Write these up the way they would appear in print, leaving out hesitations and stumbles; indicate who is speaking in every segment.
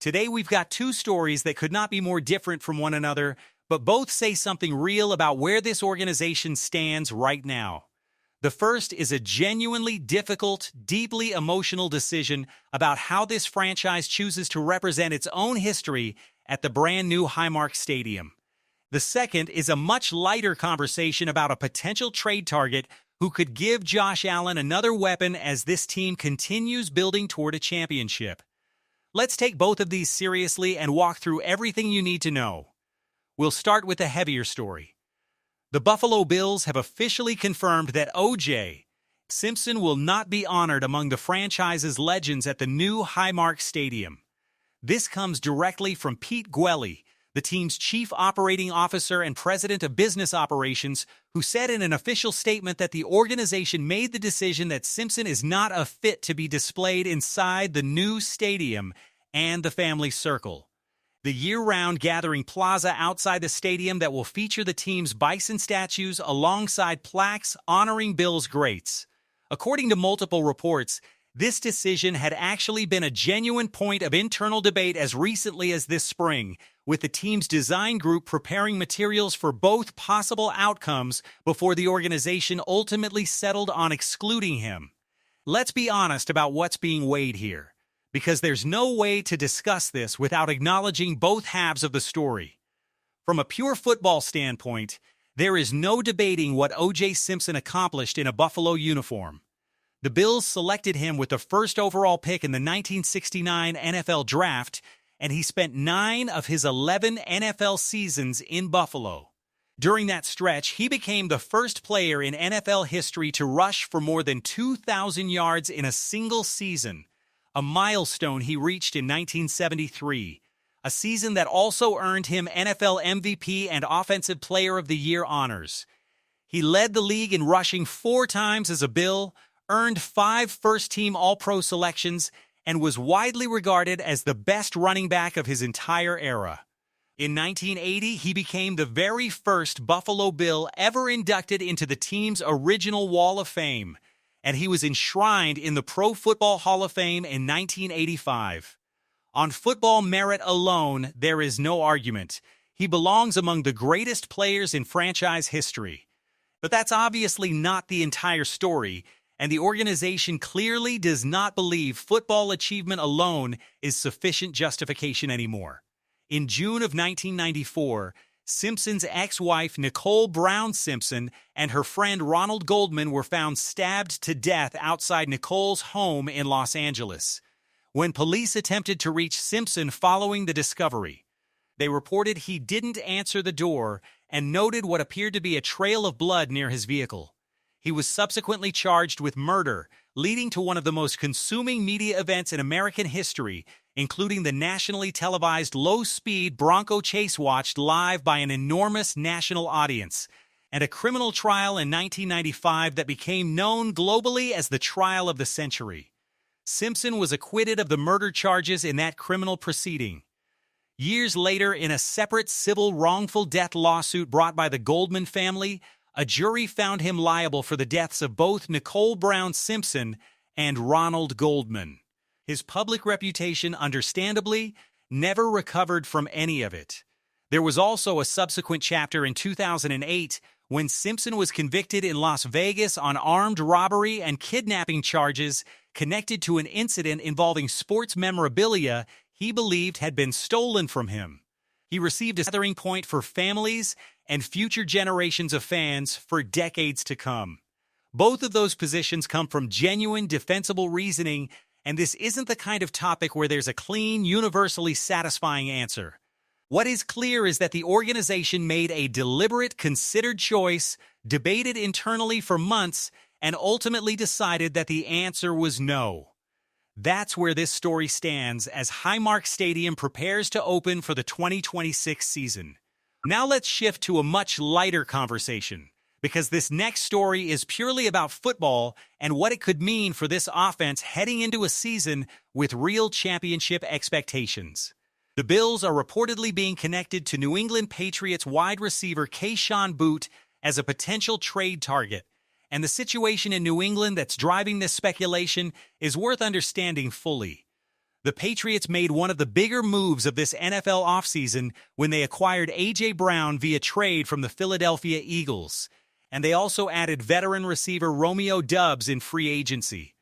Speaker 1: Today we've got two stories that could not be more different from one another, but both say something real about where this organization stands right now. The first is a genuinely difficult, deeply emotional decision about how this franchise chooses to represent its own history at the brand new Highmark Stadium. The second is a much lighter conversation about a potential trade target who could give Josh Allen another weapon as this team continues building toward a championship. Let's take both of these seriously and walk through everything you need to know. We'll start with the heavier story. The Buffalo Bills have officially confirmed that OJ Simpson will not be honored among the franchise's legends at the new Highmark Stadium. This comes directly from Pete Gwelly, the team's chief operating officer and president of business operations, who said in an official statement that the organization made the decision that Simpson is not a fit to be displayed inside the new stadium and the family circle, the year-round gathering plaza outside the stadium that will feature the team's bison statues alongside plaques honoring Bills greats. According to multiple reports, this decision had actually been a genuine point of internal debate as recently as this spring, with the team's design group preparing materials for both possible outcomes before the organization ultimately settled on excluding him. Let's be honest about what's being weighed here, because there's no way to discuss this without acknowledging both halves of the story. From a pure football standpoint, there is no debating what OJ Simpson accomplished in a Buffalo uniform. The Bills selected him with the first overall pick in the 1969 NFL Draft, and he spent 9 of his 11 NFL seasons in Buffalo. During that stretch, he became the first player in NFL history to rush for more than 2,000 yards in a single season, a milestone he reached in 1973, a season that also earned him NFL MVP and Offensive Player of the Year honors. He led the league in rushing 4 times as a Bill, earned 5 first-team All-Pro selections, and was widely regarded as the best running back of his entire era. In 1980, he became the very first Buffalo Bill ever inducted into the team's original Wall of Fame, and he was enshrined in the Pro Football Hall of Fame in 1985. On football merit alone, there is no argument. He belongs among the greatest players in franchise history. But that's obviously not the entire story, and the organization clearly does not believe football achievement alone is sufficient justification anymore. In June of 1994, Simpson's ex-wife Nicole Brown Simpson and her friend Ronald Goldman were found stabbed to death outside Nicole's home in Los Angeles. When police attempted to reach Simpson following the discovery, they reported he didn't answer the door and noted what appeared to be a trail of blood near his vehicle. He was subsequently charged with murder, leading to one of the most consuming media events in American history, including the nationally televised low-speed Bronco chase watched live by an enormous national audience, and a criminal trial in 1995 that became known globally as the trial of the century. Simpson was acquitted of the murder charges in that criminal proceeding. Years later, in a separate civil wrongful death lawsuit brought by the Goldman family, a jury found him liable for the deaths of both Nicole Brown Simpson and Ronald Goldman. His public reputation, understandably, never recovered from any of it. There was also a subsequent chapter in 2008 when Simpson was convicted in Las Vegas on armed robbery and kidnapping charges connected to an incident involving sports memorabilia he believed had been stolen from him. He received a gathering point for families and future generations of fans for decades to come. Both of those positions come from genuine, defensible reasoning, and this isn't the kind of topic where there's a clean, universally satisfying answer. What is clear is that the organization made a deliberate, considered choice, debated internally for months, and ultimately decided that the answer was no. That's where this story stands as Highmark Stadium prepares to open for the 2026 season. Now let's shift to a much lighter conversation, because this next story is purely about football and what it could mean for this offense heading into a season with real championship expectations. The Bills are reportedly being connected to New England Patriots wide receiver Keon Boot as a potential trade target, and the situation in New England that's driving this speculation is worth understanding fully. The Patriots made one of the bigger moves of this NFL offseason when they acquired A.J. Brown via trade from the Philadelphia Eagles, and they also added veteran receiver Romeo Doubs in free agency.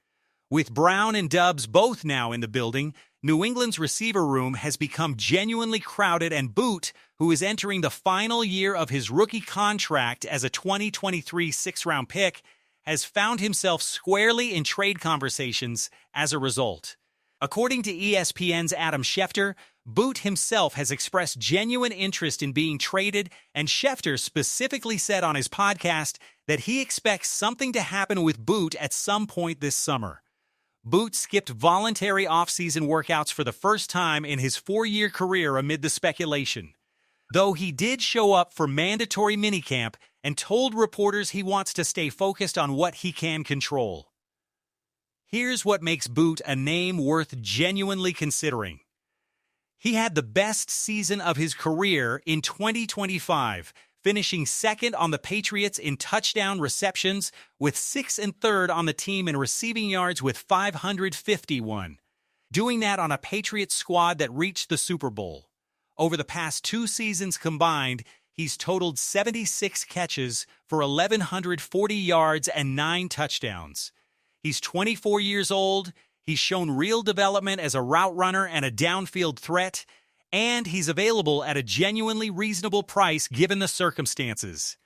Speaker 1: With Brown and Doubs both now in the building, New England's receiver room has become genuinely crowded, and Boot, who is entering the final year of his rookie contract as a 2023 sixth-round pick, has found himself squarely in trade conversations as a result. According to ESPN's Adam Schefter, Boot himself has expressed genuine interest in being traded, and Schefter specifically said on his podcast that he expects something to happen with Boot at some point this summer. Boot skipped voluntary off-season workouts for the first time in his 4-year career amid the speculation, though he did show up for mandatory minicamp and told reporters he wants to stay focused on what he can control. Here's what makes Boot a name worth genuinely considering. He had the best season of his career in 2025, finishing second on the Patriots in touchdown receptions with 6th and 3rd on the team in receiving yards with 551, doing that on a Patriots squad that reached the Super Bowl. Over the past 2 seasons combined, he's totaled 76 catches for 1,140 yards and 9 touchdowns. He's 24 years old, he's shown real development as a route runner and a downfield threat, and he's available at a genuinely reasonable price given the circumstances.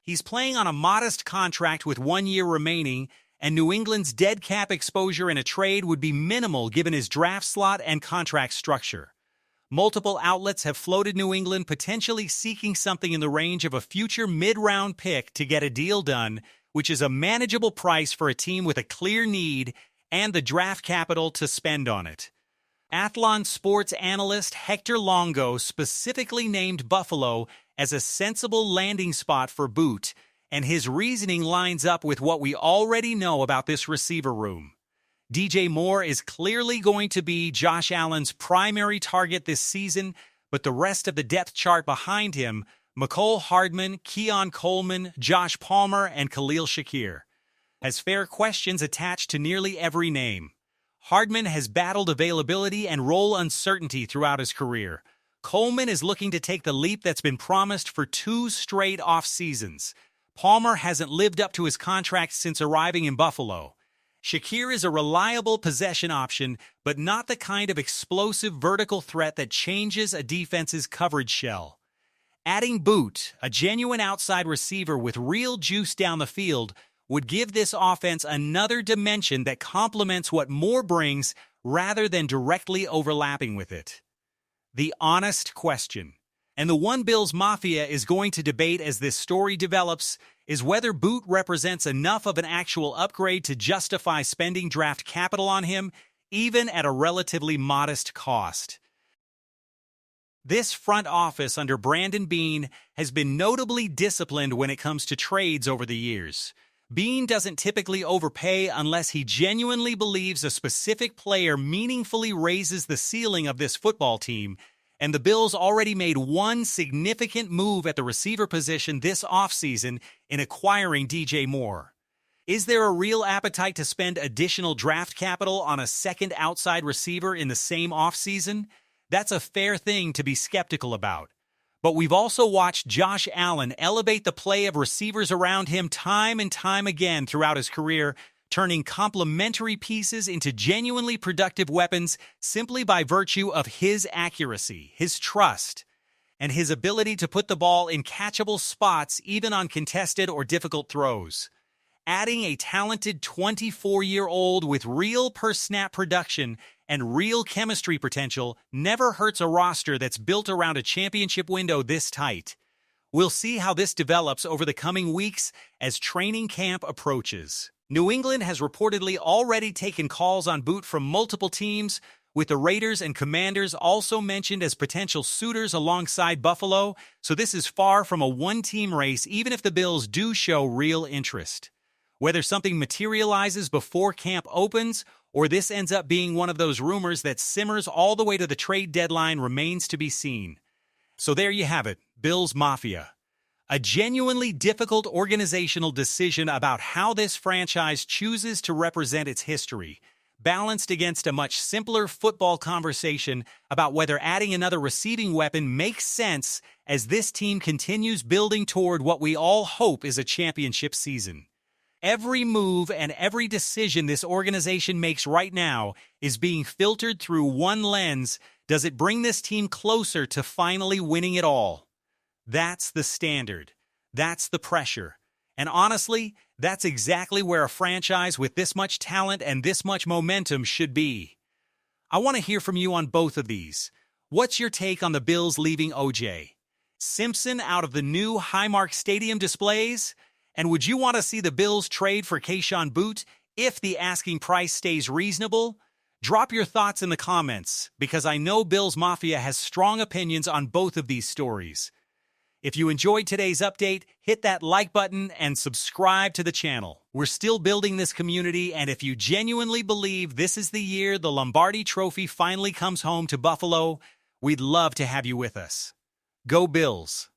Speaker 1: He's playing on a modest contract with 1 year remaining, and New England's dead cap exposure in a trade would be minimal given his draft slot and contract structure. Multiple outlets have floated New England potentially seeking something in the range of a future mid-round pick to get a deal done, which is a manageable price for a team with a clear need and the draft capital to spend on it. Athlon sports analyst Hector Longo specifically named Buffalo as a sensible landing spot for Boot, and his reasoning lines up with what we already know about this receiver room. DJ Moore is clearly going to be Josh Allen's primary target this season, but the rest of the depth chart behind him, Mecole Hardman, Keon Coleman, Josh Palmer, and Khalil Shakir, has fair questions attached to nearly every name. Hardman has battled availability and role uncertainty throughout his career. Coleman is looking to take the leap that's been promised for 2 straight off-seasons. Palmer hasn't lived up to his contract since arriving in Buffalo. Shakir is a reliable possession option, but not the kind of explosive vertical threat that changes a defense's coverage shell. Adding Boot, a genuine outside receiver with real juice down the field, would give this offense another dimension that complements what Moore brings rather than directly overlapping with it. The honest question, and the one Bills Mafia is going to debate as this story develops, is whether Boot represents enough of an actual upgrade to justify spending draft capital on him, even at a relatively modest cost. This front office under Brandon Beane has been notably disciplined when it comes to trades over the years. Beane doesn't typically overpay unless he genuinely believes a specific player meaningfully raises the ceiling of this football team, and the Bills already made one significant move at the receiver position this offseason in acquiring DJ Moore. Is there a real appetite to spend additional draft capital on a second outside receiver in the same offseason? That's a fair thing to be skeptical about. But we've also watched Josh Allen elevate the play of receivers around him time and time again throughout his career, turning complementary pieces into genuinely productive weapons simply by virtue of his accuracy, his trust, and his ability to put the ball in catchable spots even on contested or difficult throws. Adding a talented 24-year-old with real per-snap production and real chemistry potential never hurts a roster that's built around a championship window this tight. We'll see how this develops over the coming weeks as training camp approaches. New England has reportedly already taken calls on Boot from multiple teams, with the Raiders and Commanders also mentioned as potential suitors alongside Buffalo, so this is far from a one-team race even if the Bills do show real interest. Whether something materializes before camp opens or this ends up being one of those rumors that simmers all the way to the trade deadline remains to be seen. So there you have it, Bills Mafia. A genuinely difficult organizational decision about how this franchise chooses to represent its history. balanced against a much simpler football conversation about whether adding another receiving weapon makes sense as this team continues building toward what we all hope is a championship season. Every move and every decision this organization makes right now is being filtered through one lens. Does it bring this team closer to finally winning it all? That's the standard. That's the pressure. And honestly, that's exactly where a franchise with this much talent and this much momentum should be. I want to hear from you on both of these. What's your take on the Bills leaving OJ Simpson out of the new Highmark Stadium displays? And would you want to see the Bills trade for Keon Boot if the asking price stays reasonable? Drop your thoughts in the comments, because I know Bills Mafia has strong opinions on both of these stories. If you enjoyed today's update, hit that like button and subscribe to the channel. We're still building this community, and if you genuinely believe this is the year the Lombardi Trophy finally comes home to Buffalo, we'd love to have you with us. Go Bills!